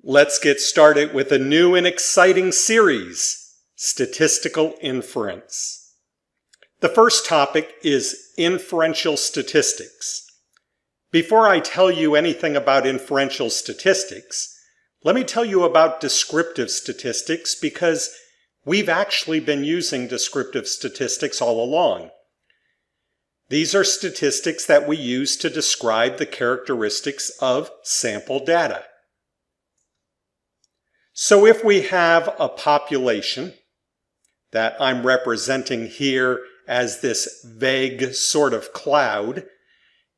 Let's get started with a new and exciting series, Statistical Inference. The first topic is Inferential Statistics. Before I tell you anything about inferential statistics, let me tell you about descriptive statistics because we've actually been using descriptive statistics all along. These are statistics that we use to describe the characteristics of sample data. So if we have a population that I'm representing here as this vague sort of cloud,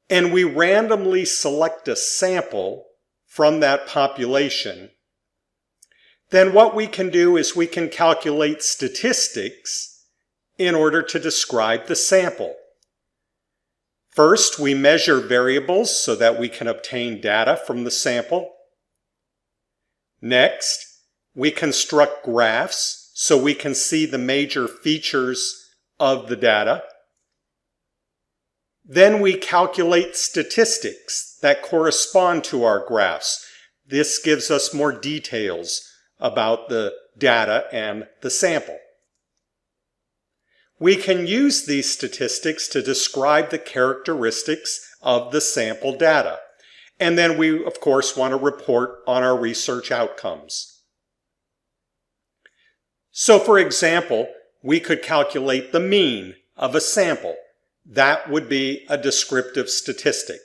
and we randomly select a sample from that population, then what we can do is we can calculate statistics in order to describe the sample. First, we measure variables so that we can obtain data from the sample. Next, we construct graphs so we can see the major features of the data. Then we calculate statistics that correspond to our graphs. This gives us more details about the data and the sample. We can use these statistics to describe the characteristics of the sample data. And then we, of course, want to report on our research outcomes. So, for example, we could calculate the mean of a sample. That would be a descriptive statistic.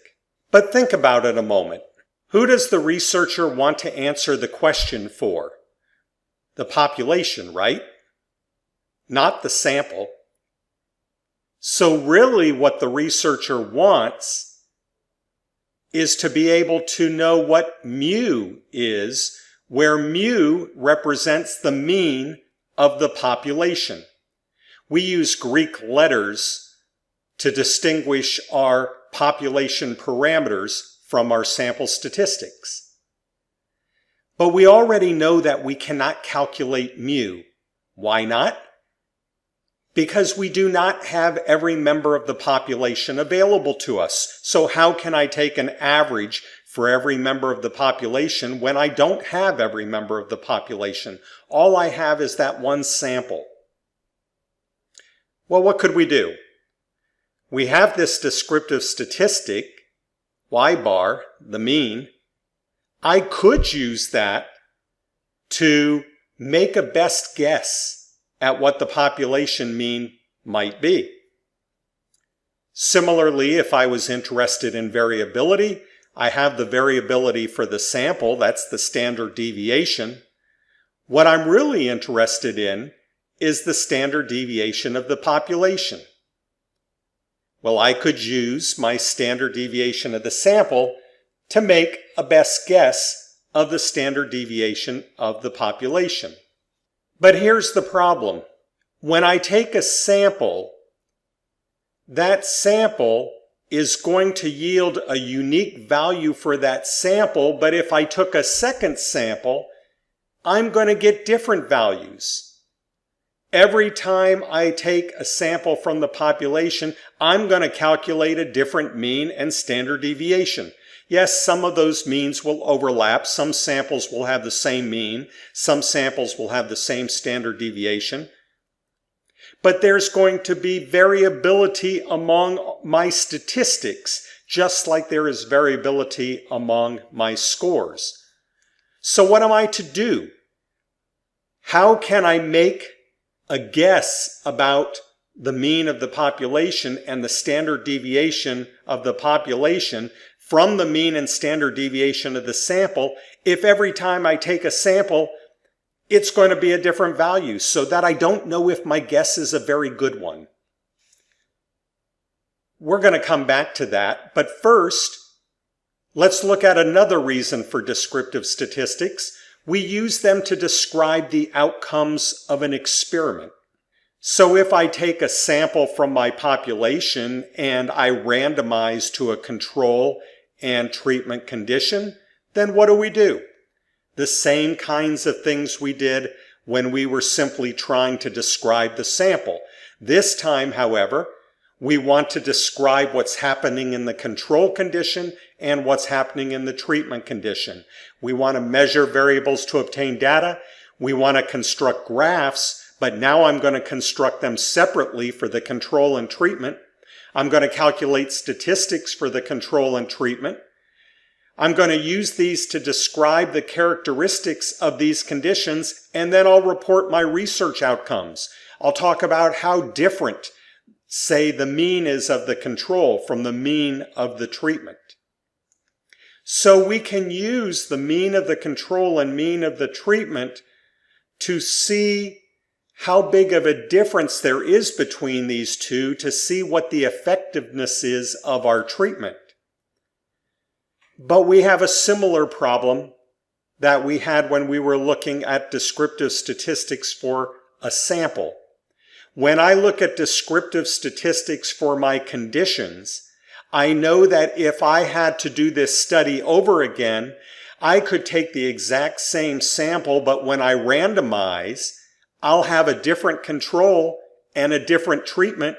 But think about it a moment. Who does the researcher want to answer the question for? The population, right? Not the sample. So really what the researcher wants is to be able to know what mu is, where mu represents the mean of the population. We use Greek letters to distinguish our population parameters from our sample statistics. But we already know that we cannot calculate mu. Why not? Because we do not have every member of the population available to us. So how can I take an average for every member of the population when I don't have every member of the population? All I have is that one sample. Well, what could we do? We have this descriptive statistic, y bar, the mean. I could use that to make a best guess at what the population mean might be. Similarly, if I was interested in variability, I have the variability for the sample, that's the standard deviation. What I'm really interested in is the standard deviation of the population. Well, I could use my standard deviation of the sample to make a best guess of the standard deviation of the population. But here's the problem. When I take a sample, that sample is going to yield a unique value for that sample, but if I took a second sample, I'm going to get different values. Every time I take a sample from the population, I'm going to calculate a different mean and standard deviation. Yes, some of those means will overlap. Some samples will have the same mean. Some samples will have the same standard deviation. But there's going to be variability among my statistics, just like there is variability among my scores. So what am I to do? How can I make a guess about the mean of the population and the standard deviation of the population from the mean and standard deviation of the sample if every time I take a sample, it's going to be a different value, so that I don't know if my guess is a very good one? We're going to come back to that, but first, let's look at another reason for descriptive statistics. We use them to describe the outcomes of an experiment. So if I take a sample from my population and I randomize to a control and treatment condition, then what do? The same kinds of things we did when we were simply trying to describe the sample. This time, however, We want to describe what's happening in the control condition and what's happening in the treatment condition. We want to measure variables to obtain data. We want to construct graphs, but now I'm going to construct them separately for the control and treatment. I'm going to calculate statistics for the control and treatment. I'm going to use these to describe the characteristics of these conditions, and then I'll report my research outcomes. I'll talk about how different, say, the mean is of the control from the mean of the treatment. So we can use the mean of the control and mean of the treatment to see how big of a difference there is between these two, to see what the effectiveness is of our treatment. But we have a similar problem that we had when we were looking at descriptive statistics for a sample. When I look at descriptive statistics for my conditions, I know that if I had to do this study over again, I could take the exact same sample, but when I randomize, I'll have a different control and a different treatment,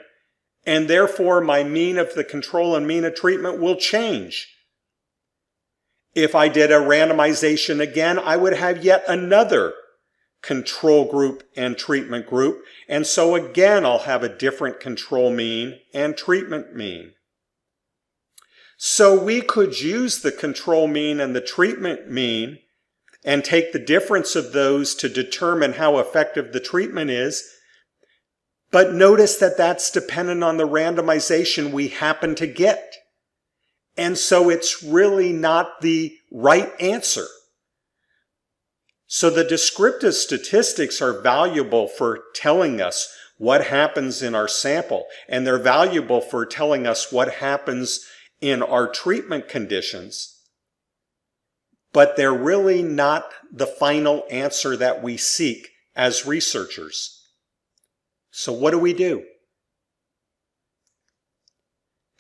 and therefore my mean of the control and mean of treatment will change. If I did a randomization again, I would have yet another control group and treatment group, and so again I'll have a different control mean and treatment mean. So we could use the control mean and the treatment mean and take the difference of those to determine how effective the treatment is, but notice that that's dependent on the randomization we happen to get. And so it's really not the right answer. So the descriptive statistics are valuable for telling us what happens in our sample, and they're valuable for telling us what happens in our treatment conditions, but they're really not the final answer that we seek as researchers. So what do?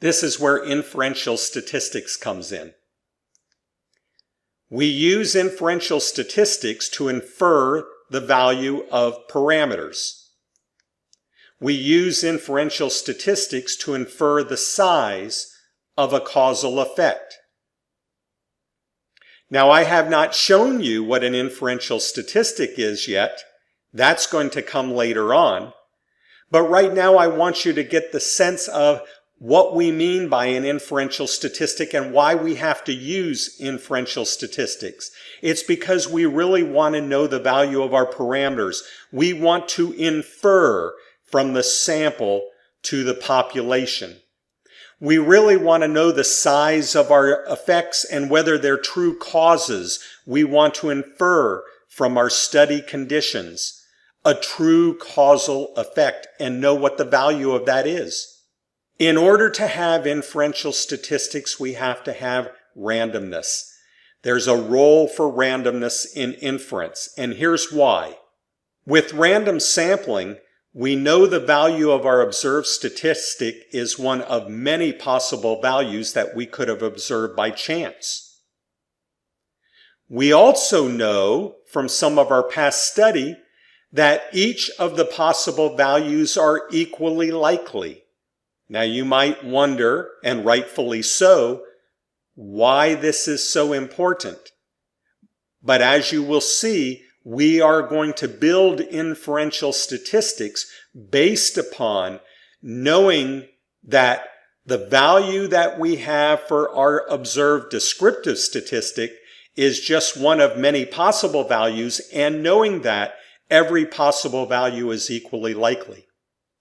This is where inferential statistics comes in. We use inferential statistics to infer the value of parameters. We use inferential statistics to infer the size of a causal effect. Now, I have not shown you what an inferential statistic is yet. That's going to come later on. But right now, I want you to get the sense of what we mean by an inferential statistic and why we have to use inferential statistics. It's because we really want to know the value of our parameters. We want to infer from the sample to the population. We really want to know the size of our effects and whether they're true causes. We want to infer from our study conditions a true causal effect and know what the value of that is. In order to have inferential statistics, we have to have randomness. There's a role for randomness in inference, and here's why. With random sampling, we know the value of our observed statistic is one of many possible values that we could have observed by chance. We also know from some of our past study that each of the possible values are equally likely. Now you might wonder, and rightfully so, why this is so important. But as you will see, we are going to build inferential statistics based upon knowing that the value that we have for our observed descriptive statistic is just one of many possible values, and knowing that every possible value is equally likely.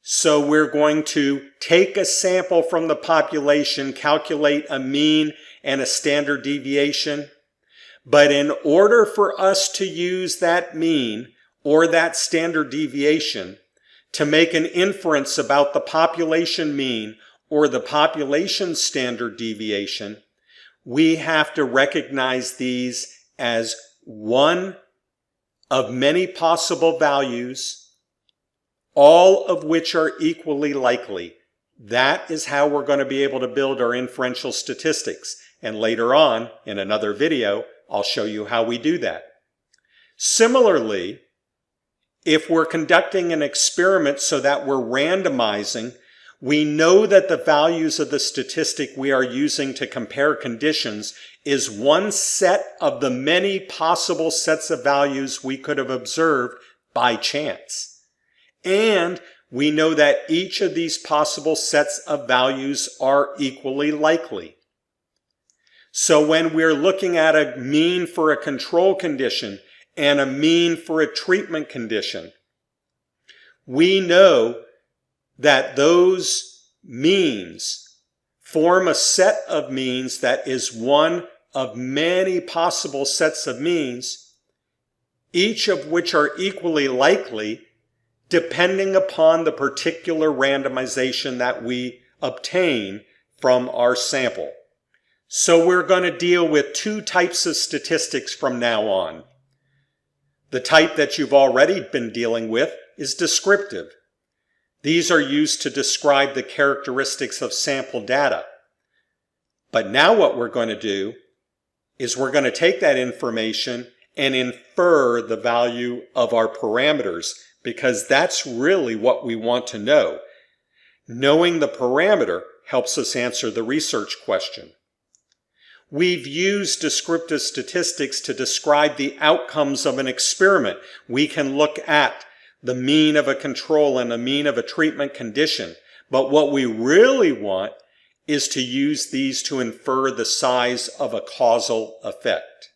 So we're going to take a sample from the population, calculate a mean and a standard deviation. But in order for us to use that mean or that standard deviation to make an inference about the population mean or the population standard deviation, we have to recognize these as one of many possible values, all of which are equally likely. That is how we're going to be able to build our inferential statistics. And later on, in another video, I'll show you how we do that. Similarly, if we're conducting an experiment so that we're randomizing, We know that the values of the statistic we are using to compare conditions is one set of the many possible sets of values we could have observed by chance. And we know that each of these possible sets of values are equally likely. So when we're looking at a mean for a control condition and a mean for a treatment condition, we know that those means form a set of means that is one of many possible sets of means, each of which are equally likely depending upon the particular randomization that we obtain from our sample. So we're going to deal with two types of statistics from now on. The type that you've already been dealing with is descriptive. These are used to describe the characteristics of sample data. But now what we're going to do is we're going to take that information and infer the value of our parameters, because that's really what we want to know. Knowing the parameter helps us answer the research question. We've used descriptive statistics to describe the outcomes of an experiment. We can look at the mean of a control and the mean of a treatment condition. But what we really want is to use these to infer the size of a causal effect.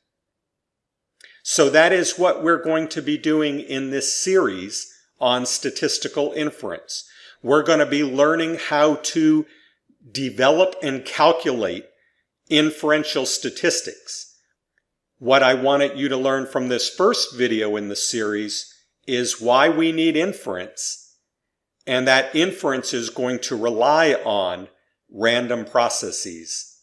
So that is what we're going to be doing in this series on statistical inference. We're going to be learning how to develop and calculate inferential statistics. What I wanted you to learn from this first video in the series is why we need inference, and that inference is going to rely on random processes.